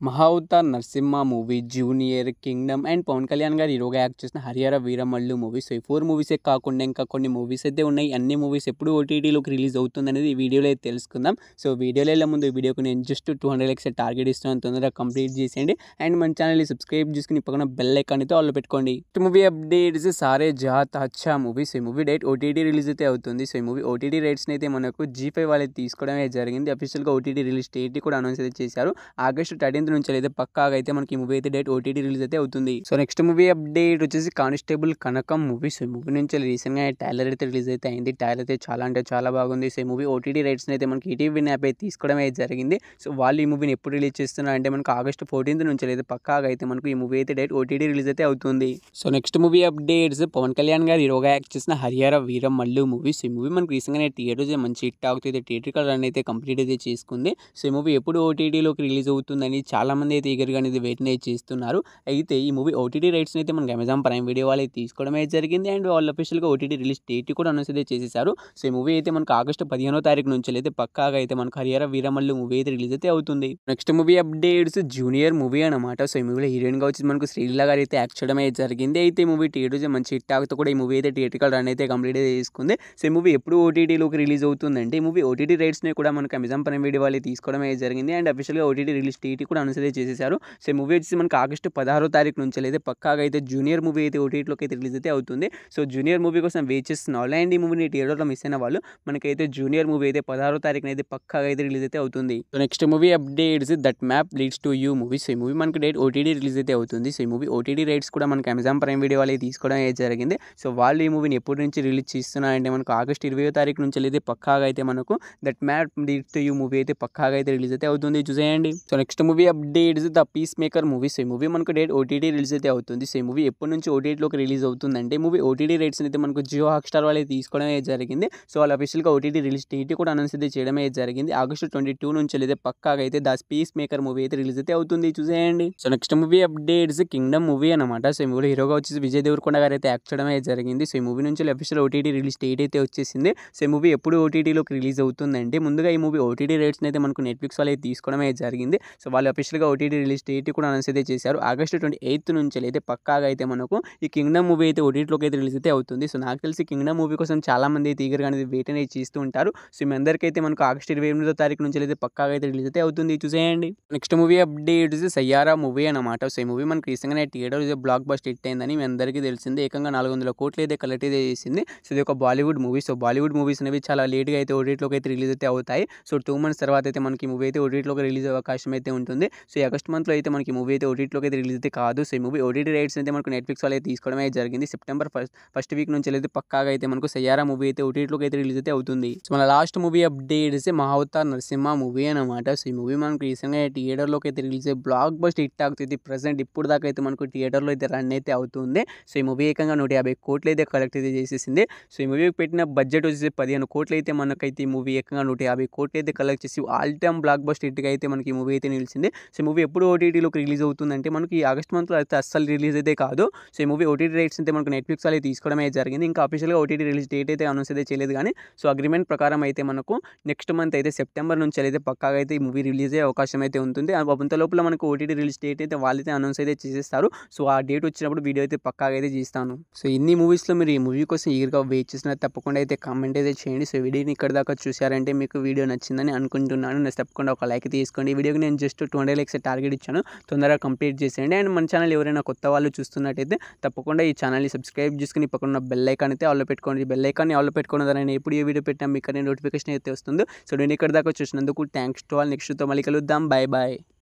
'Mahavatar Narasimha' movie, 'junior', 'kingdom' and Pawan Kalyan garu హీరోగా act చేసిన 'Harihara Veeramallu' movie. So, ఈ 4 మూవీసే కాకుండా ఇంకా కొన్ని మూవీస్ అయితే ఉన్నాయి. అన్ని మూవీస్ ఎప్పుడు ఓటీటీలోకి రిలీజ్ అవుతుందనేది ఈ వీడియోలో అయితే తెలుసుకుందాం. సో, వీడియోలో వెళ్ళే ముందు ఈ వీడియోకి నేను జస్ట్ 200 లైక్స్ టార్గెట్ ఇస్తున్నాను. తొందరగా కంప్లీట్ చేసేయండి. అండ్ మన ఛానల్ని సబ్స్క్రైబ్ చేసుకుని పక్కన బెల్ ఐకాన్ అయితే ఆల్లో పెట్టుకోండి. మూవీ అప్డేట్స్ 'సారే జహాన్ అచ్చా' మూవీ. సో, ఈ మూవీ డేట్ ఓటీటీ రిలీజ్ అయితే అవుతుంది. సో, ఈ మూవీ ఓటీటీ రైట్స్ని అయితే మనకు G5 వాళ్ళు తీసుకోవడమే జరిగింది. అఫీషియల్గా ఓటీటీ రిలీజ్ డేట్ కూడా అనౌన్స్ అయితే చేశారు. ఆగస్టు 13 నుంచి అయితే పక్కాగా అయితే మనకి ఈ మూవీ అయితే డేట్ ఓటీటీ రిలీజ్ అయితే అవుతుంది. సో, నెక్స్ట్ మూవీ అప్డేట్ వచ్చేసి 'కానిస్టేబుల్ కనకం' మూవీ. సో, ఈ మూవీ నుంచి రీసెంట్గా ట్రైలర్ అయితే రిలీజ్ అయితే అయింది. ట్రైలర్ అయితే చాలా అంటే చాలా బాగుంది. సో, ఈ మూవీ ఓటీటీ రైట్స్ని అయితే మనకి ఈటీవీ యాప్ అయితే తీసుకోవడం అయితే జరిగింది. సో, వాళ్ళు ఈ మూవీని ఎప్పుడు రిలీజ్ చేస్తున్నారు అంటే మనకు ఆగస్టు 14 నుంచి అయితే పక్కాగా అయితే మనకు ఈ మూవీ అయితే డేట్ ఓటీటీ రిలీజ్ అయితే అవుతుంది. So, next movie updates Pawan Kalyan garu హీరోగా యాక్ట్ చేసిన 'హరిహర వీరమల్లు' మూవీ. సో, ఈ మూవీ మనకు రీసెంట్గా థియేటర్స్ మంచి హిట్ అవుతుంది. థియేట్రికల్ రన్ అయితే కంప్లీట్ అయితే చేసుకుంది. సో, ఈ మూవీ ఎప్పుడు ఓటీటీలోకి రిలీజ్ అవుతుందని చాలా మంది అయితే ఈగర్గా అనేది వెయిట్ చేస్తున్నారు. అయితే ఈ మూవీ ఓటీటీ రైట్స్ని అయితే మనకి అమెజాన్ ప్రైమ్ వీడియో వాళ్ళు తీసుకోవడం అయితే జరిగింది. అండ్ వాళ్ళు అఫీషియల్గా ఓటీటీ రిలీజ్ డేట్ కూడా అనౌన్స్ అయితే చేసేసారు. సో, ఈ మూవీ అయితే మనకు ఆగస్టు 15వ తారీఖు నుంచి అయితే పక్కాగా అయితే మనకు 'హరిహర వీరమల్లు' మూవీ అయితే రిలీజ్ అయితే అవుతుంది. Next movie updates 'junior' movie అనమాట. సో, ఈ మూవీలో హీరోయిన్గా వచ్చి మనకు శ్రీలీల గారు అయితే యాక్ట్ చేయడం అయితే జరిగింది. అయితే ఈ మూవీ థియేటర్స్ మంచి హిట్ అవుతూ కూడా ఈ మూవీ అయితే థియేట్రికల్ రన్ అయితే కంప్లీట్ అయితే చేసుకుంది. సో, ఈ మూవీ ఎప్పుడు ఓటీటీలోకి రిలీజ్ అవుతుందంటే ఈ మూవీ ఓటీటీ రైట్స్ని కూడా మనకు అమెజాన్ ప్రైమ్ వీడియో వాళ్ళు తీసుకోవడం అయితే జరిగింది. అండ్ అఫీషియల్గా ఓటీటీ రిలీజ్ డేట్ కూడా అనౌన్స్ అయితే చేసేసారు. సో, ఈ మూవీ వచ్చేసి మనకు ఆగస్టు 16వ తారీఖు నుంచి అయితే పక్కాగా అయితే 'జూనియర్' మూవీ అయితే ఓటీటీలోకి అయితే రిలీజ్ అయితే అవుతుంది. సో, 'జూనియర్' మూవీ కోసం వెయిట్ చేస్తున్న వాళ్ళు అండ్ ఈ మూవీని థియేటర్లో మిస్ అయిన వాళ్ళు మనకైతే 'జూనియర్' మూవీ అయితే 16వ తారీఖున అయితే పక్కాగా అయితే రిలీజ్ అయితే అవుతుంది. So, next movie updates 'that map leads to you' movie. So, ఈ మూవీ మనకి డేట్ ఓటీటీ రిలీజ్ అయితే అవుతుంది. సో, ఈ మూవీ ఓటీటీ రైట్స్ కూడా మనకి అమెజాన్ ప్రైమ్ వీడియో వాళ్ళు తీసుకోవడం అయితే జరిగింది. సో, వాళ్ళు ఈ మూవీని ఎప్పటి నుంచి రిలీజ్ చేస్తున్నారంటే మనకు ఆగస్టు 20వ తారీఖు నుంచి అయితే పక్కాగా అయితే మనకు 'that map leads to you' movie అయితే పక్కాగా అయితే రిలీజ్ అయితే అవుతుంది. చూసేయండి. So, next movie updates 'the piece maker' movie. So, ఈ మూవీ మనకు డేట్ ఓటీటీ రిలీజ్ అయితే అవుతుంది. సో, ఈ మూవీ ఎప్పటి నుంచి ఓటీటీలోకి రిలీజ్ అవుతుందంటే మూవీ ఓటీటీ రైట్స్ అయితే మనకు జియో హాట్‌స్టార్ వాళ్ళు తీసుకోవడం అయితే జరిగింది. సో, వాళ్ళు అఫీషియల్గా ఓటీటీ రిలీజ్ డేట్ కూడా అనౌన్స్ అయితే చేయడం అయితే జరిగింది. ఆగస్టు 22 నుంచి అయితే పక్కాగా అయితే 'ద పీస్ మేకర్' మూవీ అయితే రిలీజ్ అయితే అవుతుంది. చూసేయండి. So, next movie updates 'Kingdom' movie అనమాట. సో, ఈ మూవీలో హీరోగా వచ్చేసి విజయ్ దేవరకొండ గారు అయితే యాక్ట్ చేయడం అయితే జరిగింది. సో, ఈ మూవీ నుంచి అఫీషియల్ ఓటీటీ రిలీజ్ డేట్ అయితే వచ్చేసింది. సో, ఈ మూవీ ఎప్పుడు ఓటీటీలోకి రిలీజ్ అవుతుందంటే ముందుగా ఈ మూవీ ఓటీటీ రైట్స్ని అయితే మనకు నెట్‌ఫ్లిక్స్ వాళ్ళు తీసుకోవడం అయితే జరిగింది. సో, వాళ్ళు అఫీషియల్గా ఓటీటీ రిలీజ్ డేట్ కూడా అనౌన్స్ అయితే చేశారు. ఆగస్టు 28 నుంచి అయితే పక్కాగా అయితే మనకు ఈ 'కింగ్డమ్' మూవీ అయితే ఓటీటీలోకి అయితే రిలీజ్ అయితే అవుతుంది. సో, నాకు తెలిసి 'కింగ్డమ్' మూవీ కోసం చాలా మంది అయితే ఈగర్గా అనేది వెయిట్ అనేది చేస్తూ ఉంటారు. సో, మీ అందరికైతే మనకు ఆగస్టు 28వ తారీఖు నుంచి అయితే పక్కాగా అయితే రిలీజ్ అయితే అవుతుంది. చూసేయండి. Next movie updates 'Saiyaara' movie అనమాట. సో, ఈ మూవీ మనకి రీసెంట్‌గానే థియేటర్స్ బ్లాక్ బస్టర్ హిట్ అయిందని మీ అందరికీ తెలిసిందే. ఏకంగా 400 కోట్లు అయితే కలెక్ట్ అయితే చేసింది. సో, ఇది ఒక Bollywood movie. So, Bollywood movies అనేవి చాలా లేట్‌గా అయితే ఓటీటీలోకి అయితే రిలీజ్ అయితే అవుతాయి. సో, 2 మంత్స్ తర్వాత అయితే మనకి మూవీ అయితే ఓటీటీలోకి రిలీజ్ అయ్యే అవకాశం అయితే ఉంటుంది. సో, ఈ ఆగస్ట్ మంత్లో అయితే మనకి మూవీ అయితే ఓటీటీలోకి అయితే రిలీజ్ అయితే కాదు. సో, ఈ మూవీ ఓటీటీ రైట్స్ అయితే మనకు నెట్‌ఫ్లిక్స్ వాళ్ళు తీసుకోవడం అయితే జరిగింది. సెప్టెంబర్ ఫస్ట్ వీక్ నుంచి అయితే పక్కాగా అయితే మనకు 'సయ్యారా' మూవీ అయితే ఓటీటీలోకి అయితే రిలీజ్ అయితే అవుతుంది. సో, మన last movie updates 'Mahavatar Narasimha' movie అనమాట. సో, ఈ మూవీ మనకు రీసెంట్‌గా థియేటర్లోకి అయితే రిలీజ్ అయ్యి బ్లాక్ బస్టర్ హిట్ అవుతుంది. ప్రెజెంట్ ఇప్పుడు దాకా అయితే మనకు థియేటర్లో అయితే రన్ అయితే అవుతుంది. సో, ఈ మూవీ ఏకంగా 150 కోట్లు అయితే కలెక్ట్ అయితే చేసేసింది. సో, ఈ మూవీకి పెట్టిన బడ్జెట్ వచ్చేసి 15 కోట్లు అయితే మనకైతే ఈ మూవీ ఏకంగా 150 కోట్లు అయితే కలెక్ట్ చేసి ఆల్ టైమ్ బ్లాక్ బస్టర్ హిట్‌గా అయితే మనకి ఈ మూవీ అయితే నిలిచింది. సో, ఈ మూవీ ఎప్పుడు ఓటీటీలోకి రిలీజ్ అవుతుందంటే మనకి ఈ ఆగస్ట్ మంత్లో అయితే అస్సలు రిలీజ్ అయితే కాదు. సో, ఈ మూవీ ఓటీటీ రైట్స్ అయితే మనకు నెట్‌ఫ్లిక్స్ వాళ్ళు తీసుకోవడం అయితే జరిగింది. ఇంకా అఫీషియల్గా ఓటీటీ రిలీజ్ డేట్ అయితే అనౌన్స్ అయితే చేయలేదు కానీ సో, అగ్రిమెంట్ ప్రకారం అయితే మనకు నెక్స్ట్ మంత్ అయితే సెప్టెంబర్ నుంచి అయితే పక్కాగా అయితే ఈ మూవీ రిలీజ్ అయ్యే అవకాశం అయితే ఉంటుంది. అంత లోపల మనకు ఓటీటీ రిలీజ్ డేట్ అయితే వాళ్ళైతే అనౌన్స్ అయితే చేసేస్తారు. సో, ఆ డేట్ వచ్చినప్పుడు వీడియో అయితే పక్కాగా అయితే చేస్తాను. సో, ఇన్ని మూవీస్లో మీరు ఈ మూవీ కోసం ఈగర్గా వెయిట్ చేసినా తప్పకుండా అయితే కామెంట్ అయితే చేయండి. సో, వీడియోని ఇక్కడ దాకా చూసారంటే మీకు వీడియో నచ్చిందని అనుకుంటున్నాను. నేను తప్పకుండా ఒక లైక్ తీసుకోండి. ఈ వీడియోకి నేను జస్ట్ 200 లైక్స్ టార్గెట్ ఇచ్చాను. తొందరగా కంప్లీట్ చేసేయండి. అండ్ మన ఛానల్ ఎవరైనా కొత్త వాళ్ళు చూస్తున్నట్టయితే తప్పకుండా ఈ ఛానల్ని సబ్స్క్రైబ్ చేసుకుని పక్కన బెల్ ఐకాన్ అయితే ఆల్లో పెట్టుకోండి. బెల్ ఐకాన్ని ఆల్లో పెట్టుకోవడం ద్వారా నేను ఎప్పుడు ఏ వీడియో పెట్టినా మీకు నోటిఫికేషన్ అయితే వస్తుందో. సో, నేను ఇక్కడ దాకా చూసినందుకు థ్యాంక్స్ టు ఆల్. నెక్స్ట్‌తో మళ్ళీ కలుద్దాం. Bye bye.